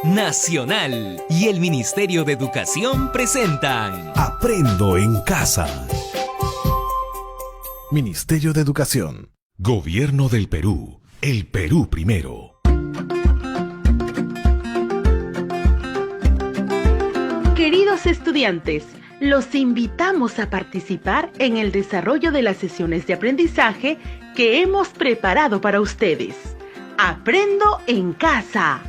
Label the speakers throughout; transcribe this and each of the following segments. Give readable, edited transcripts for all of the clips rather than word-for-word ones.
Speaker 1: Nacional y el Ministerio de Educación presentan
Speaker 2: Aprendo en Casa. Ministerio de Educación. Gobierno del Perú. El Perú primero.
Speaker 3: Queridos estudiantes, los invitamos a participar en el desarrollo de las sesiones de aprendizaje que hemos preparado para ustedes. Aprendo en Casa.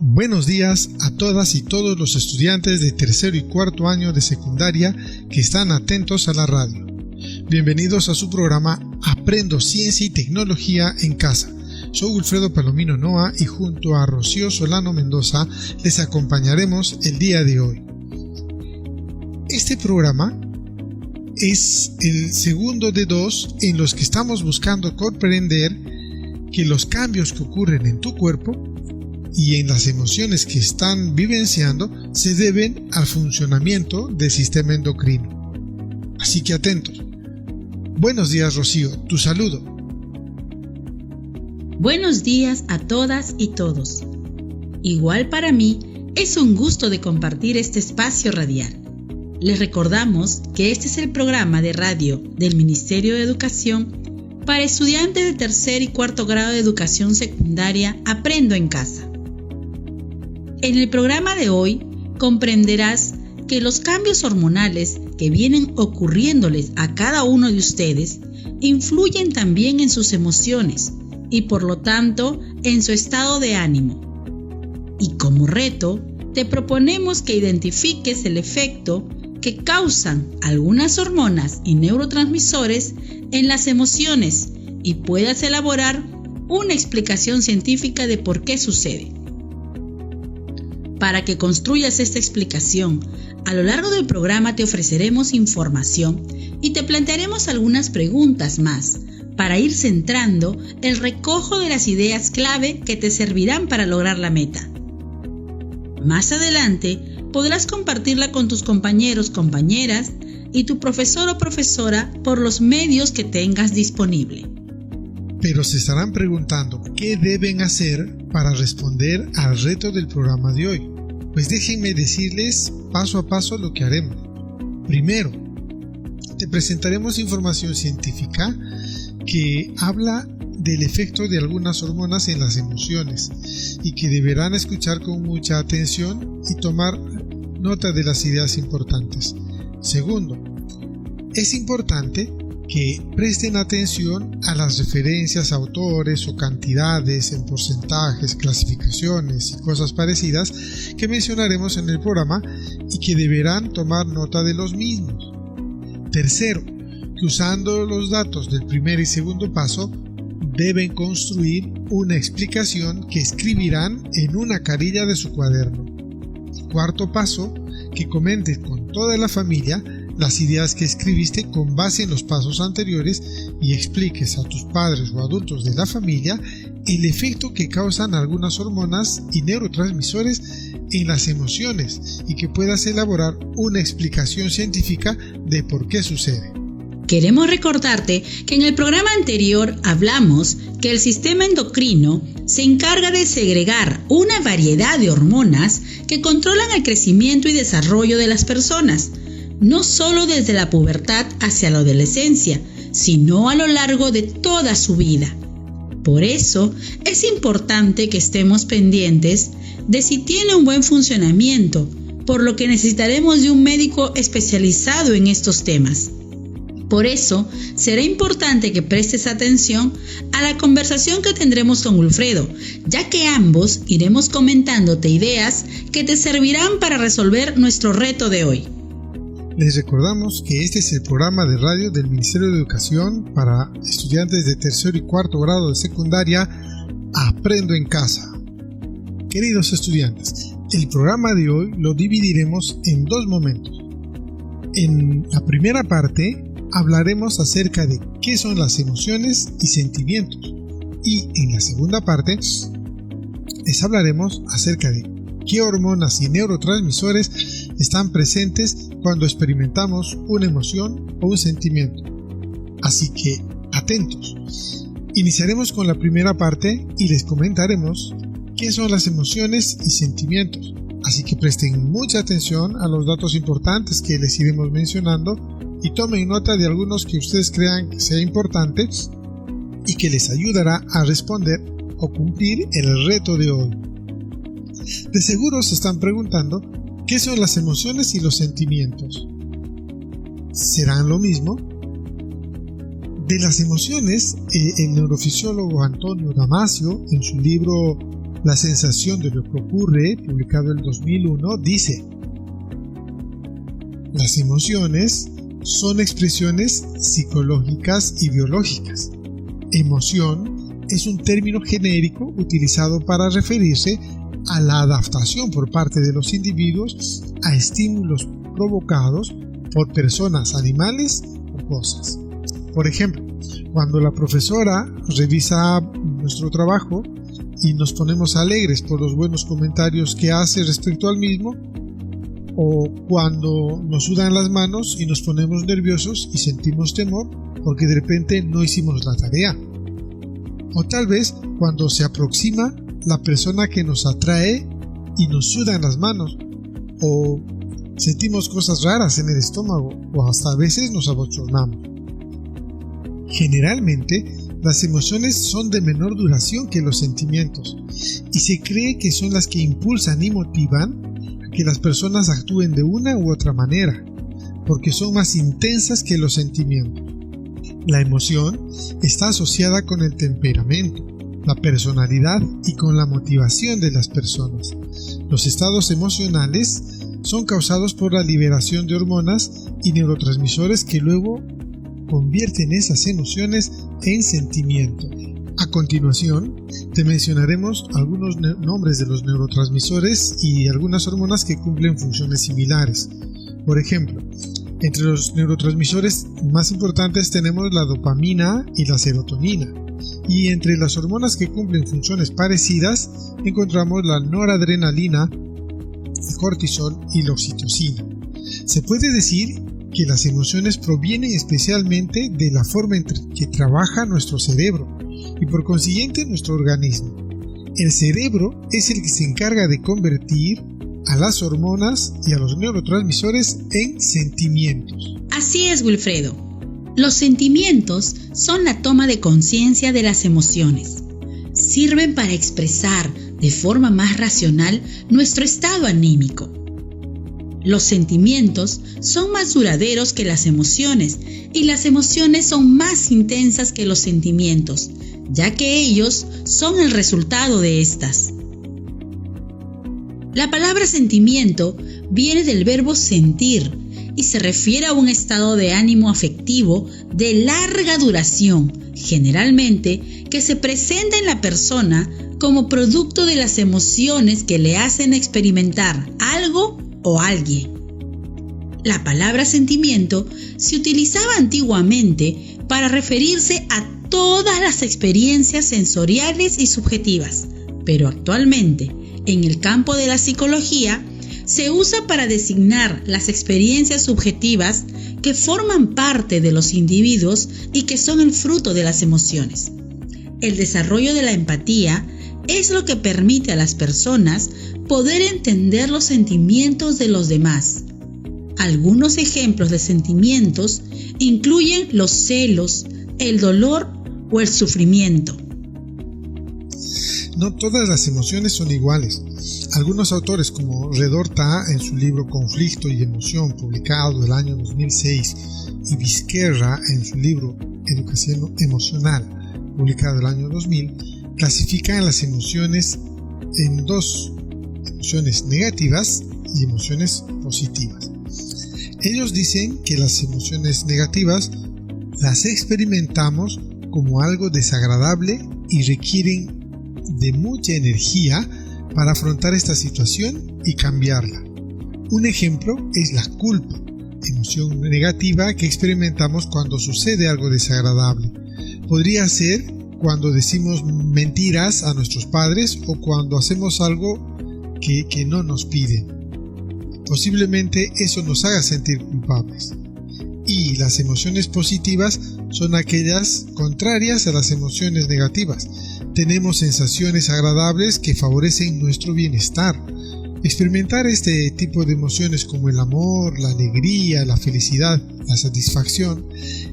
Speaker 4: Buenos días a todas y todos los estudiantes de tercero y cuarto año de secundaria que están atentos a la radio. Bienvenidos a su programa Aprendo Ciencia y Tecnología en Casa. Soy Wilfredo Palomino Noa y junto a Rocío Solano Mendoza les acompañaremos el día de hoy. Este programa es el segundo de dos en los que estamos buscando comprender que los cambios que ocurren en tu cuerpo y en las emociones que están vivenciando se deben al funcionamiento del sistema endocrino. Así que atentos. Buenos días, Rocío, tu saludo.
Speaker 5: Buenos días a todas y todos. Igual para mí es un gusto de compartir este espacio radial. Les recordamos que este es el programa de radio del Ministerio de Educación para estudiantes de tercer y cuarto grado de educación secundaria Aprendo en Casa. En el programa de hoy comprenderás que los cambios hormonales que vienen ocurriéndoles a cada uno de ustedes influyen también en sus emociones y por lo tanto en su estado de ánimo. Y como reto, te proponemos que identifiques el efecto que causan algunas hormonas y neurotransmisores en las emociones y puedas elaborar una explicación científica de por qué sucede. Para que construyas esta explicación, a lo largo del programa te ofreceremos información y te plantearemos algunas preguntas más para ir centrando el recojo de las ideas clave que te servirán para lograr la meta. Más adelante podrás compartirla con tus compañeros, compañeras y tu profesor o profesora por los medios que tengas disponible.
Speaker 4: Pero se estarán preguntando qué deben hacer para responder al reto del programa de hoy. Pues déjenme decirles paso a paso lo que haremos. Primero, te presentaremos información científica que habla del efecto de algunas hormonas en las emociones y que deberán escuchar con mucha atención y tomar nota de las ideas importantes. Segundo, es importante que presten atención a las referencias a autores o cantidades en porcentajes, clasificaciones y cosas parecidas que mencionaremos en el programa y que deberán tomar nota de los mismos. Tercero, que usando los datos del primer y segundo paso deben construir una explicación que escribirán en una carilla de su cuaderno. Cuarto paso, que comentes con toda la familia las ideas que escribiste con base en los pasos anteriores y expliques a tus padres o adultos de la familia el efecto que causan algunas hormonas y neurotransmisores en las emociones y que puedas elaborar una explicación científica de por qué sucede.
Speaker 5: Queremos recordarte que en el programa anterior hablamos que el sistema endocrino se encarga de segregar una variedad de hormonas que controlan el crecimiento y desarrollo de las personas, no solo desde la pubertad hacia la adolescencia, sino a lo largo de toda su vida. Por eso, es importante que estemos pendientes de si tiene un buen funcionamiento, por lo que necesitaremos de un médico especializado en estos temas. Por eso, será importante que prestes atención a la conversación que tendremos con Wilfredo, ya que ambos iremos comentándote ideas que te servirán para resolver nuestro reto de hoy.
Speaker 4: Les recordamos que este es el programa de radio del Ministerio de Educación para estudiantes de tercero y cuarto grado de secundaria Aprendo en Casa. Queridos estudiantes, el programa de hoy lo dividiremos en dos momentos. En la primera parte hablaremos acerca de qué son las emociones y sentimientos y en la segunda parte les hablaremos acerca de qué hormonas y neurotransmisores están presentes cuando experimentamos una emoción o un sentimiento. Así que, atentos. Iniciaremos con la primera parte y les comentaremos qué son las emociones y sentimientos. Así que presten mucha atención a los datos importantes que les iremos mencionando y tomen nota de algunos que ustedes crean que sean importantes y que les ayudará a responder o cumplir el reto de hoy. De seguro se están preguntando qué son las emociones y los sentimientos. ¿Serán lo mismo? De las emociones, el neurofisiólogo Antonio Damasio, en su libro La sensación de lo que ocurre, publicado en 2001, dice: las emociones son expresiones psicológicas y biológicas. Emoción es un término genérico utilizado para referirse a la adaptación por parte de los individuos a estímulos provocados por personas, animales o cosas. Por ejemplo, cuando la profesora revisa nuestro trabajo y nos ponemos alegres por los buenos comentarios que hace respecto al mismo, o cuando nos sudan las manos y nos ponemos nerviosos y sentimos temor porque de repente no hicimos la tarea, o tal vez cuando se aproxima la persona que nos atrae y nos sudan las manos, o sentimos cosas raras en el estómago, o hasta a veces nos abochornamos. Generalmente, las emociones son de menor duración que los sentimientos y se cree que son las que impulsan y motivan a que las personas actúen de una u otra manera, porque son más intensas que los sentimientos. La emoción está asociada con el temperamento, la personalidad y con la motivación de las personas. Los estados emocionales son causados por la liberación de hormonas y neurotransmisores que luego convierten esas emociones en sentimientos. A continuación, te mencionaremos algunos nombres de los neurotransmisores y algunas hormonas que cumplen funciones similares. Por ejemplo, entre los neurotransmisores más importantes tenemos la dopamina y la serotonina, y entre las hormonas que cumplen funciones parecidas encontramos la noradrenalina, el cortisol y la oxitocina. Se puede decir que las emociones provienen especialmente de la forma en que trabaja nuestro cerebro y por consiguiente nuestro organismo. El cerebro es el que se encarga de convertir a las hormonas y a los neurotransmisores en sentimientos.
Speaker 5: Así es, Wilfredo. Los sentimientos son la toma de conciencia de las emociones. Sirven para expresar de forma más racional nuestro estado anímico. Los sentimientos son más duraderos que las emociones y las emociones son más intensas que los sentimientos, ya que ellos son el resultado de estas. La palabra sentimiento viene del verbo sentir y se refiere a un estado de ánimo afectivo de larga duración, generalmente que se presenta en la persona como producto de las emociones que le hacen experimentar algo o alguien. La palabra sentimiento se utilizaba antiguamente para referirse a todas las experiencias sensoriales y subjetivas, pero actualmente, en el campo de la psicología, se usa para designar las experiencias subjetivas que forman parte de los individuos y que son el fruto de las emociones. El desarrollo de la empatía es lo que permite a las personas poder entender los sentimientos de los demás. Algunos ejemplos de sentimientos incluyen los celos, el dolor o el sufrimiento.
Speaker 4: No todas las emociones son iguales. Algunos autores como Redorta en su libro Conflicto y Emoción, publicado del año 2006, y Vizquerra en su libro Educación Emocional, publicado del año 2000, clasifican las emociones en dos: emociones negativas y emociones positivas. Ellos dicen que las emociones negativas las experimentamos como algo desagradable y requieren de mucha energía para afrontar esta situación y cambiarla. Un ejemplo es la culpa, emoción negativa que experimentamos cuando sucede algo desagradable. Podría ser cuando decimos mentiras a nuestros padres o cuando hacemos algo que no nos piden. Posiblemente eso nos haga sentir culpables. Y las emociones positivas son aquellas contrarias a las emociones negativas. Tenemos sensaciones agradables que favorecen nuestro bienestar. Experimentar este tipo de emociones como el amor, la alegría, la felicidad, la satisfacción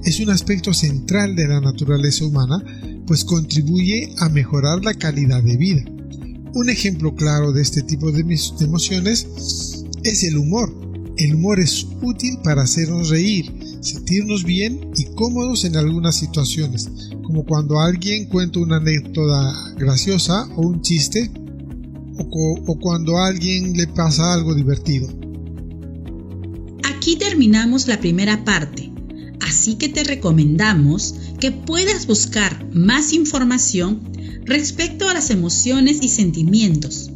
Speaker 4: es un aspecto central de la naturaleza humana, pues contribuye a mejorar la calidad de vida. Un ejemplo claro de este tipo de emociones es el humor. El humor es útil para hacernos reír, sentirnos bien y cómodos en algunas situaciones, como cuando alguien cuenta una anécdota graciosa o un chiste, o cuando a alguien le pasa algo divertido.
Speaker 5: Aquí terminamos la primera parte, así que te recomendamos que puedas buscar más información respecto a las emociones y sentimientos.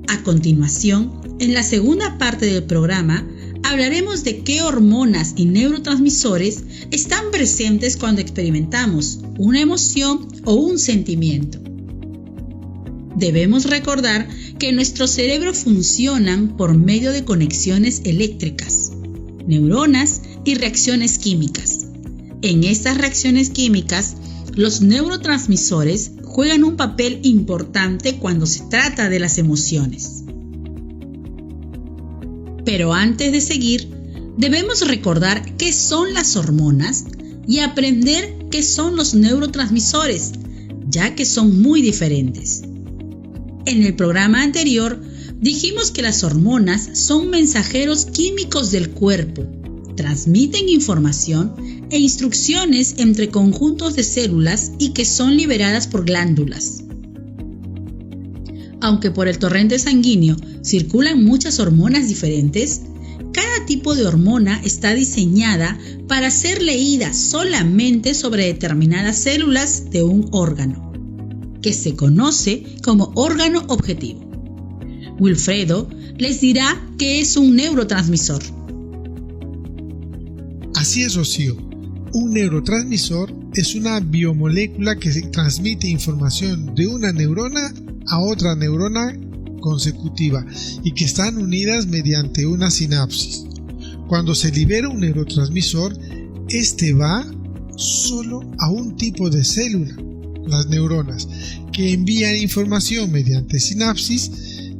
Speaker 5: A continuación, en la segunda parte del programa, hablaremos de qué hormonas y neurotransmisores están presentes cuando experimentamos una emoción o un sentimiento. Debemos recordar que nuestro cerebro funcionan por medio de conexiones eléctricas, neuronas y reacciones químicas. En estas reacciones químicas, los neurotransmisores juegan un papel importante cuando se trata de las emociones. Pero antes de seguir, debemos recordar qué son las hormonas y aprender qué son los neurotransmisores, ya que son muy diferentes. En el programa anterior dijimos que las hormonas son mensajeros químicos del cuerpo, transmiten información e instrucciones entre conjuntos de células y que son liberadas por glándulas. Aunque por el torrente sanguíneo circulan muchas hormonas diferentes, cada tipo de hormona está diseñada para ser leída solamente sobre determinadas células de un órgano, que se conoce como órgano objetivo. Wilfredo les dirá qué es un neurotransmisor.
Speaker 4: Así es, Rocío. Un neurotransmisor es una biomolécula que transmite información de una neurona a otra neurona consecutiva y que están unidas mediante una sinapsis. Cuando se libera un neurotransmisor, este va solo a un tipo de célula, las neuronas, que envían información mediante sinapsis,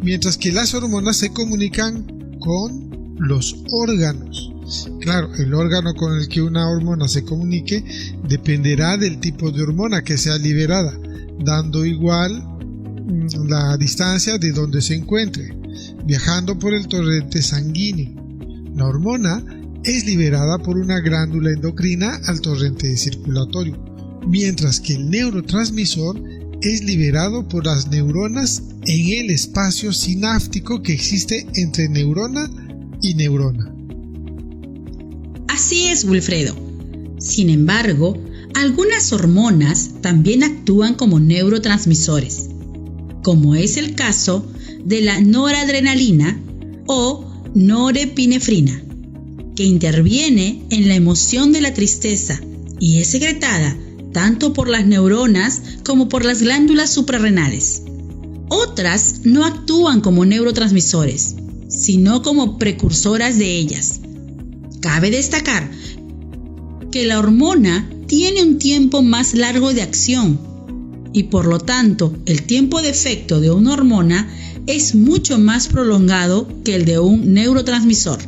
Speaker 4: mientras que las hormonas se comunican con los órganos. Claro, el órgano con el que una hormona se comunique dependerá del tipo de hormona que sea liberada, dando igual la distancia de donde se encuentre, viajando por el torrente sanguíneo. La hormona es liberada por una glándula endocrina al torrente circulatorio, mientras que el neurotransmisor es liberado por las neuronas en el espacio sináptico que existe entre neurona y neurona.
Speaker 5: Así es, Wilfredo. Sin embargo, algunas hormonas también actúan como neurotransmisores, como es el caso de la noradrenalina o norepinefrina, que interviene en la emoción de la tristeza y es secretada tanto por las neuronas como por las glándulas suprarrenales. Otras no actúan como neurotransmisores, sino como precursoras de ellas. Cabe destacar que la hormona tiene un tiempo más largo de acción y por lo tanto el tiempo de efecto de una hormona es mucho más prolongado que el de un neurotransmisor.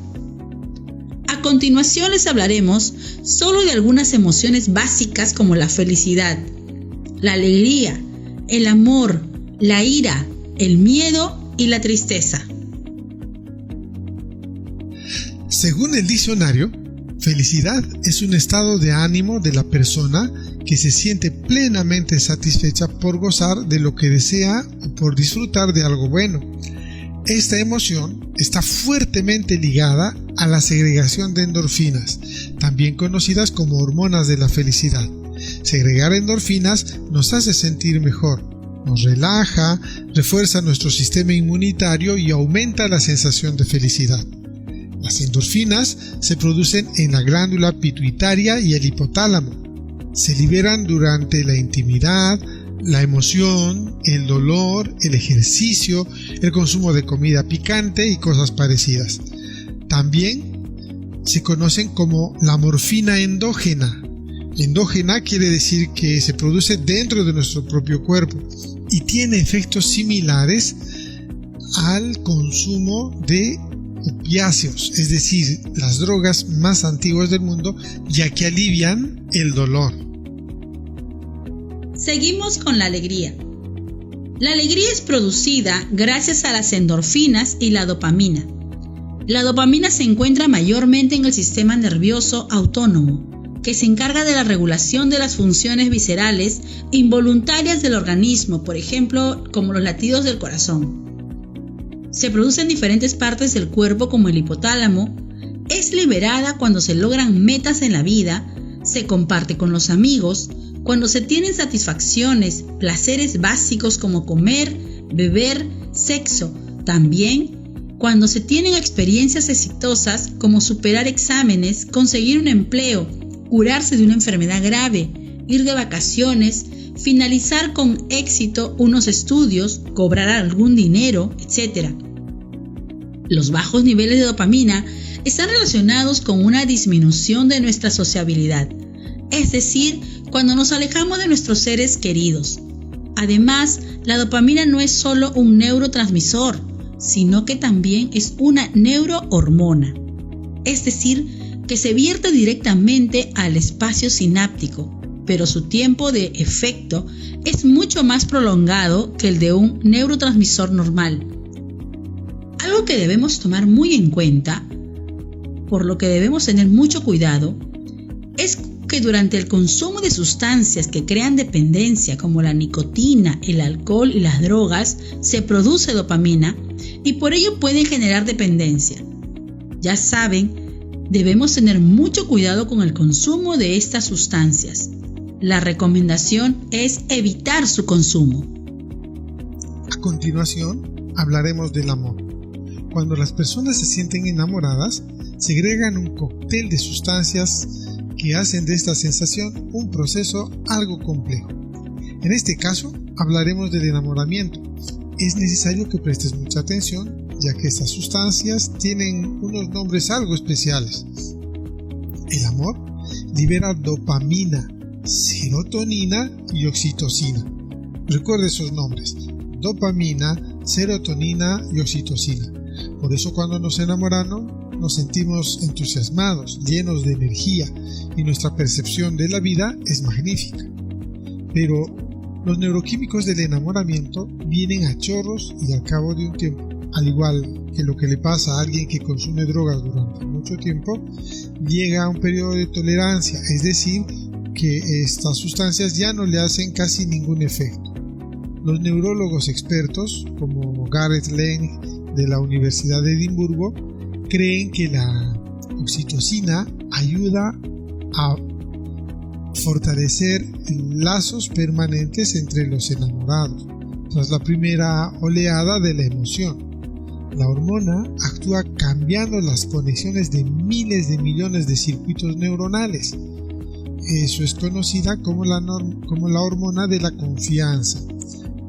Speaker 5: A continuación les hablaremos solo de algunas emociones básicas como la felicidad, la alegría, el amor, la ira, el miedo y la tristeza.
Speaker 4: Según el diccionario, felicidad es un estado de ánimo de la persona que se siente plenamente satisfecha por gozar de lo que desea o por disfrutar de algo bueno. Esta emoción está fuertemente ligada a la segregación de endorfinas, también conocidas como hormonas de la felicidad. Segregar endorfinas nos hace sentir mejor, nos relaja, refuerza nuestro sistema inmunitario y aumenta la sensación de felicidad. Las endorfinas se producen en la glándula pituitaria y el hipotálamo. Se liberan durante la intimidad, la emoción, el dolor, el ejercicio, el consumo de comida picante y cosas parecidas. También se conocen como la morfina endógena, Endógena quiere decir que se produce dentro de nuestro propio cuerpo y tiene efectos similares al consumo de opiáceos, es decir, las drogas más antiguas del mundo, ya que alivian el dolor.
Speaker 5: Seguimos con la alegría. La alegría es producida gracias a las endorfinas y la dopamina. La dopamina se encuentra mayormente en el sistema nervioso autónomo, que se encarga de la regulación de las funciones viscerales involuntarias del organismo, por ejemplo, como los latidos del corazón. Se produce en diferentes partes del cuerpo como el hipotálamo, es liberada cuando se logran metas en la vida, se comparte con los amigos, cuando se tienen satisfacciones, placeres básicos como comer, beber, sexo, también cuando se tienen experiencias exitosas como superar exámenes, conseguir un empleo, curarse de una enfermedad grave, ir de vacaciones, finalizar con éxito unos estudios, cobrar algún dinero, etc. Los bajos niveles de dopamina están relacionados con una disminución de nuestra sociabilidad, es decir, cuando nos alejamos de nuestros seres queridos. Además, la dopamina no es solo un neurotransmisor, sino que también es una neurohormona, es decir, que se vierte directamente al espacio sináptico, pero su tiempo de efecto es mucho más prolongado que el de un neurotransmisor normal. Algo que debemos tomar muy en cuenta, por lo que debemos tener mucho cuidado, es que durante el consumo de sustancias que crean dependencia como la nicotina, el alcohol y las drogas, se produce dopamina y por ello pueden generar dependencia. Ya saben, debemos tener mucho cuidado con el consumo de estas sustancias. La recomendación es evitar su consumo.
Speaker 4: A continuación, hablaremos del amor. Cuando las personas se sienten enamoradas, segregan un cóctel de sustancias que hacen de esta sensación un proceso algo complejo. En este caso, hablaremos del enamoramiento. Es necesario que prestes mucha atención, ya que estas sustancias tienen unos nombres algo especiales. El amor libera dopamina, serotonina y oxitocina. Recuerde esos nombres: dopamina, serotonina y oxitocina. Por eso cuando nos enamoramos nos sentimos entusiasmados, llenos de energía y nuestra percepción de la vida es magnífica. Pero los neuroquímicos del enamoramiento vienen a chorros y al cabo de un tiempo, al igual que lo que le pasa a alguien que consume drogas durante mucho tiempo, llega a un periodo de tolerancia, es decir, que estas sustancias ya no le hacen casi ningún efecto. Los neurólogos expertos, como Gareth Lang de la Universidad de Edimburgo, creen que la oxitocina ayuda a fortalecer lazos permanentes entre los enamorados tras la primera oleada de la emoción. La hormona actúa cambiando las conexiones de miles de millones de circuitos neuronales. Eso es conocida como la hormona de la confianza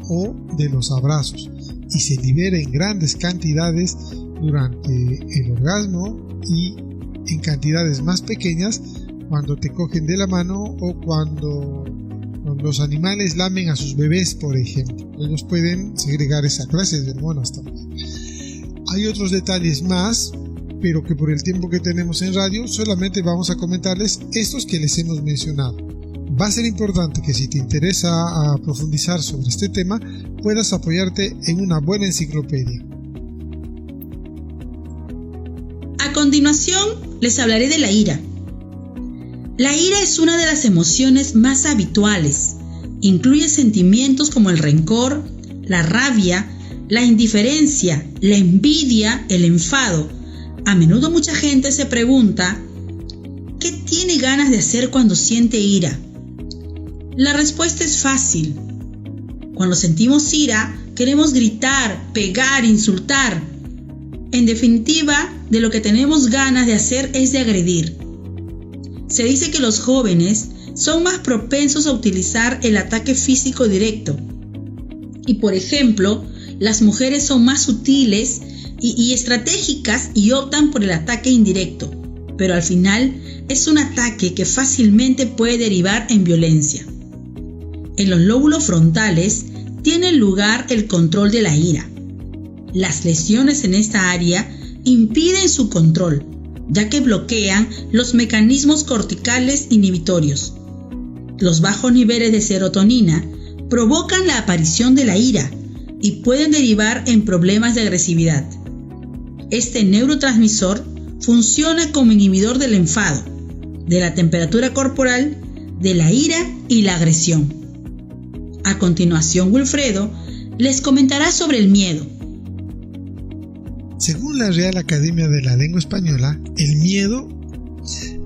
Speaker 4: o de los abrazos y se libera en grandes cantidades durante el orgasmo y en cantidades más pequeñas cuando te cogen de la mano o cuando los animales lamen a sus bebés, por ejemplo. Ellos pueden segregar esa clase de hormonas también. Hay otros detalles más, pero que por el tiempo que tenemos en radio solamente vamos a comentarles estos que les hemos mencionado. Va a ser importante que si te interesa a profundizar sobre este tema, puedas apoyarte en una buena enciclopedia.
Speaker 5: A continuación, les hablaré de la ira. La ira es una de las emociones más habituales. Incluye sentimientos como el rencor, la rabia, la indiferencia, la envidia, el enfado. A menudo mucha gente se pregunta, ¿qué tiene ganas de hacer cuando siente ira? La respuesta es fácil. Cuando sentimos ira, queremos gritar, pegar, insultar. En definitiva, de lo que tenemos ganas de hacer es de agredir. Se dice que los jóvenes son más propensos a utilizar el ataque físico directo. Y por ejemplo, las mujeres son más sutiles y estratégicas y optan por el ataque indirecto. pero al final es un ataque que fácilmente puede derivar en violencia. En los lóbulos frontales tiene lugar el control de la ira. Las lesiones en esta área impiden su control, ya que bloquean los mecanismos corticales inhibitorios. Los bajos niveles de serotonina provocan la aparición de la ira y pueden derivar en problemas de agresividad. Este neurotransmisor funciona como inhibidor del enfado, de la temperatura corporal, de la ira y la agresión. A continuación, Wilfredo les comentará sobre el miedo.
Speaker 4: Según la Real Academia de la Lengua Española, el miedo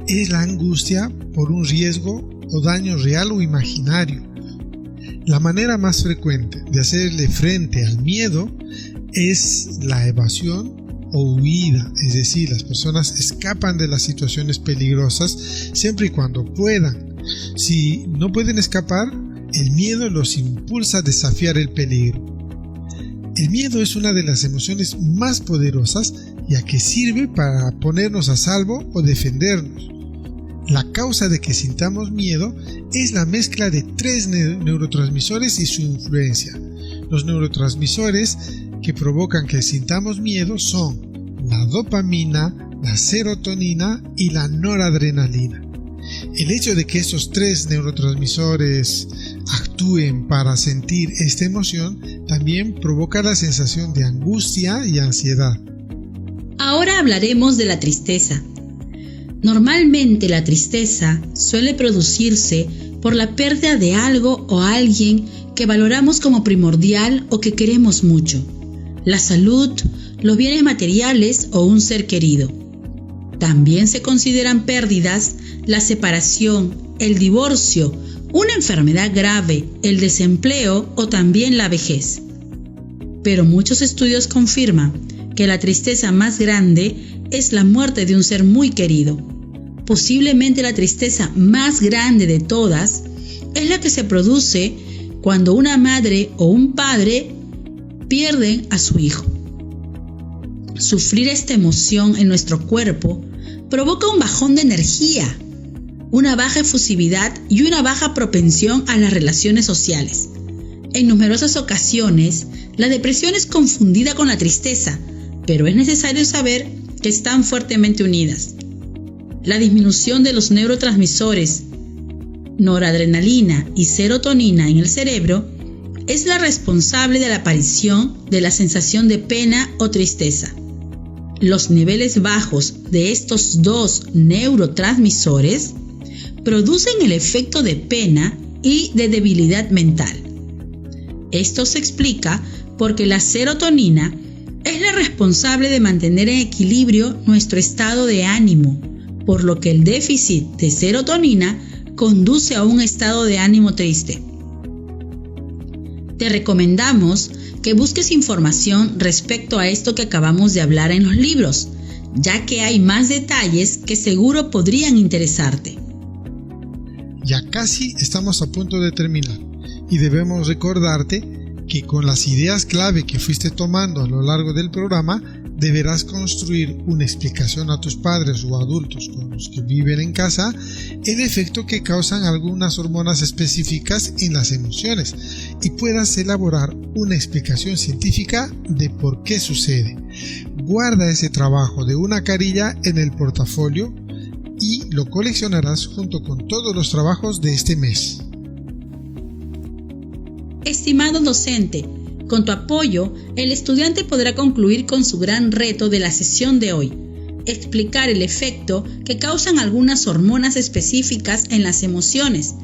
Speaker 4: es la angustia por un riesgo o daño real o imaginario. La manera más frecuente de hacerle frente al miedo es la evasión o huida, es decir, las personas escapan de las situaciones peligrosas siempre y cuando puedan. Si no pueden escapar, el miedo los impulsa a desafiar el peligro. El miedo es una de las emociones más poderosas, ya que sirve para ponernos a salvo o defendernos. La causa de que sintamos miedo es la mezcla de 3 neurotransmisores y su influencia. Los neurotransmisores que provocan que sintamos miedo son la dopamina, la serotonina y la noradrenalina. El hecho de que estos 3 neurotransmisores actúen para sentir esta emoción también provoca la sensación de angustia y ansiedad.
Speaker 5: Ahora hablaremos de la tristeza. Normalmente la tristeza suele producirse por la pérdida de algo o alguien que valoramos como primordial o que queremos mucho. La salud, los bienes materiales o un ser querido. También se consideran pérdidas la separación, el divorcio, una enfermedad grave, el desempleo o también la vejez. Pero muchos estudios confirman que la tristeza más grande es la muerte de un ser muy querido. Posiblemente la tristeza más grande de todas es la que se produce cuando una madre o un padre pierden a su hijo. Sufrir esta emoción en nuestro cuerpo provoca un bajón de energía, una baja efusividad y una baja propensión a las relaciones sociales. En numerosas ocasiones, la depresión es confundida con la tristeza, pero es necesario saber que están fuertemente unidas. La disminución de los neurotransmisores noradrenalina y serotonina en el cerebro es la responsable de la aparición de la sensación de pena o tristeza. Los niveles bajos de estos 2 neurotransmisores producen el efecto de pena y de debilidad mental. Esto se explica porque la serotonina es la responsable de mantener en equilibrio nuestro estado de ánimo, por lo que el déficit de serotonina conduce a un estado de ánimo triste. Te recomendamos que busques información respecto a esto que acabamos de hablar en los libros, ya que hay más detalles que seguro podrían interesarte.
Speaker 4: Ya casi estamos a punto de terminar y debemos recordarte que con las ideas clave que fuiste tomando a lo largo del programa deberás construir una explicación a tus padres o adultos con los que viven en casa el efecto que causan algunas hormonas específicas en las emociones y puedas elaborar una explicación científica de por qué sucede. Guarda ese trabajo de una carilla en el portafolio y lo coleccionarás junto con todos los trabajos de este mes.
Speaker 5: Estimado docente, con tu apoyo, el estudiante podrá concluir con su gran reto de la sesión de hoy, explicar el efecto que causan algunas hormonas específicas en las emociones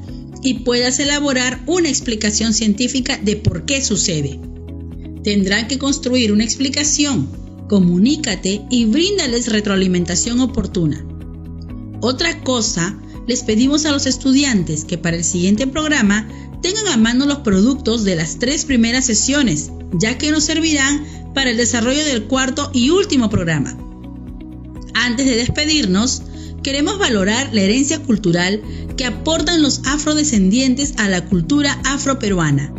Speaker 5: y puedas elaborar una explicación científica de por qué sucede. Tendrán que construir una explicación, comunícate y bríndales retroalimentación oportuna. Otra cosa, les pedimos a los estudiantes que para el siguiente programa tengan a mano los productos de las 3 primeras sesiones, ya que nos servirán para el desarrollo del 4º y último programa. Antes de despedirnos, queremos valorar la herencia cultural que aportan los afrodescendientes a la cultura afroperuana.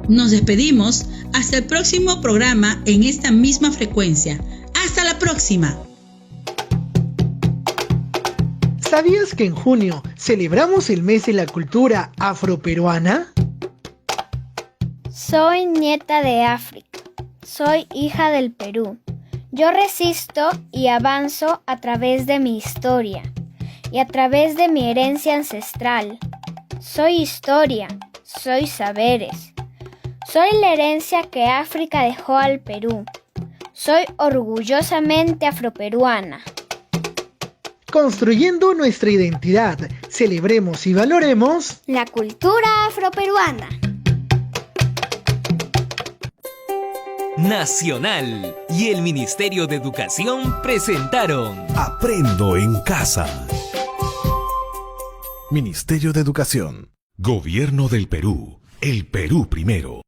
Speaker 5: Nos despedimos hasta el próximo programa en esta misma frecuencia. ¡Hasta la próxima!
Speaker 6: ¿Sabías que en junio celebramos el mes de la cultura afroperuana?
Speaker 7: Soy nieta de África. Soy hija del Perú. Yo resisto y avanzo a través de mi historia y a través de mi herencia ancestral. Soy historia, soy saberes. Soy la herencia que África dejó al Perú. Soy orgullosamente afroperuana.
Speaker 6: Construyendo nuestra identidad, celebremos y valoremos
Speaker 7: la cultura afroperuana.
Speaker 1: Nacional y el Ministerio de Educación presentaron
Speaker 2: Aprendo en casa. Ministerio de Educación. Gobierno del Perú. El Perú primero.